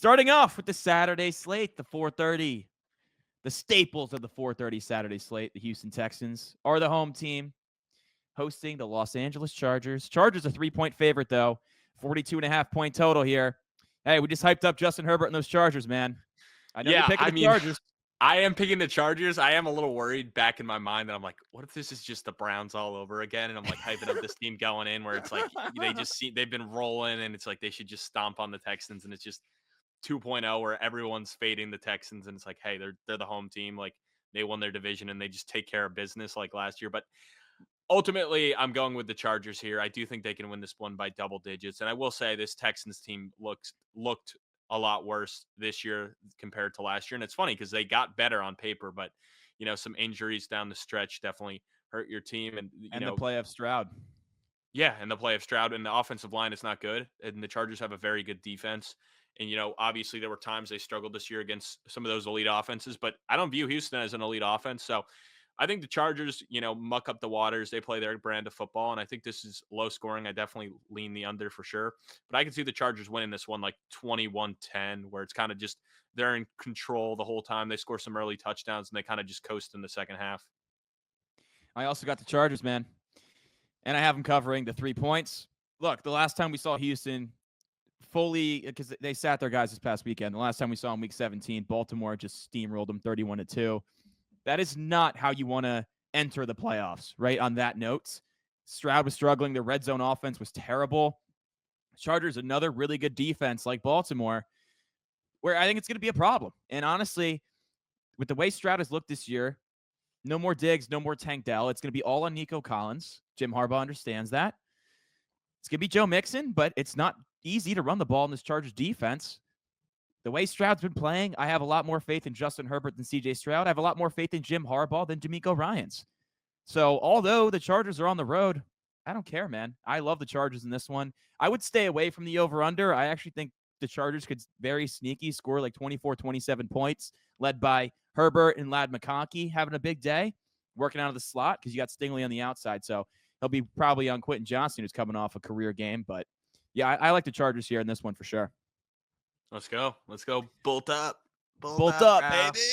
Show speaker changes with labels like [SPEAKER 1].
[SPEAKER 1] Starting off with the Saturday slate, the 4:30. The staples of the 4:30 Saturday slate, the Houston Texans, are the home team hosting the Los Angeles Chargers. Chargers a 3-point favorite, though. 42.5-point total here. Hey, we just hyped up Justin Herbert and those Chargers, man. I know you're
[SPEAKER 2] Yeah,
[SPEAKER 1] picking
[SPEAKER 2] I
[SPEAKER 1] the
[SPEAKER 2] mean,
[SPEAKER 1] Chargers.
[SPEAKER 2] I am picking the Chargers. I am a little worried back in my mind that I'm like, what if this is just the Browns all over again? And I'm like hyping up this team going in where it's like they've been rolling and it's like they should just stomp on the Texans and it's just 2.0 where everyone's fading the Texans and it's like, hey, they're the home team. Like they won their division and they just take care of business like last year. But ultimately, I'm going with the Chargers here. I do think they can win this one by double digits. And I will say this Texans team looked a lot worse this year compared to last year. And it's funny because they got better on paper, but some injuries down the stretch definitely hurt your team. And
[SPEAKER 1] the play of Stroud.
[SPEAKER 2] Yeah, and the play of Stroud and the offensive line is not good. And the Chargers have a very good defense. And, obviously there were times they struggled this year against some of those elite offenses, but I don't view Houston as an elite offense. So I think the Chargers, muck up the waters. They play their brand of football. And I think this is low scoring. I definitely lean the under for sure. But I can see the Chargers winning this one like 21-10, where it's kind of just they're in control the whole time. They score some early touchdowns and they kind of just coast in the second half.
[SPEAKER 1] I also got the Chargers, man. And I have them covering the 3 points. Look, the last time we saw Houston fully, because they sat their guys this past weekend. The last time we saw them week 17, Baltimore just steamrolled them 31-2. That is not how you want to enter the playoffs, right? On that note, Stroud was struggling. The red zone offense was terrible. Chargers, another really good defense like Baltimore, where I think it's going to be a problem. And honestly, with the way Stroud has looked this year, no more Diggs, no more Tank Dell. It's going to be all on Nico Collins. Jim Harbaugh understands that. It's going to be Joe Mixon, but it's not easy to run the ball in this Chargers defense. The way Stroud's been playing, I have a lot more faith in Justin Herbert than C.J. Stroud. I have a lot more faith in Jim Harbaugh than D'Amico Ryans. So although the Chargers are on the road, I don't care, man. I love the Chargers in this one. I would stay away from the over-under. I actually think the Chargers could very sneaky score like 24, 27 points, led by Herbert and Ladd McConkey having a big day, working out of the slot because you got Stingley on the outside. So he'll be probably on Quentin Johnson, who's coming off a career game. But yeah, I like the Chargers here in this one for sure.
[SPEAKER 2] Let's go. Let's go. Bolt up.
[SPEAKER 1] Bolt up, baby.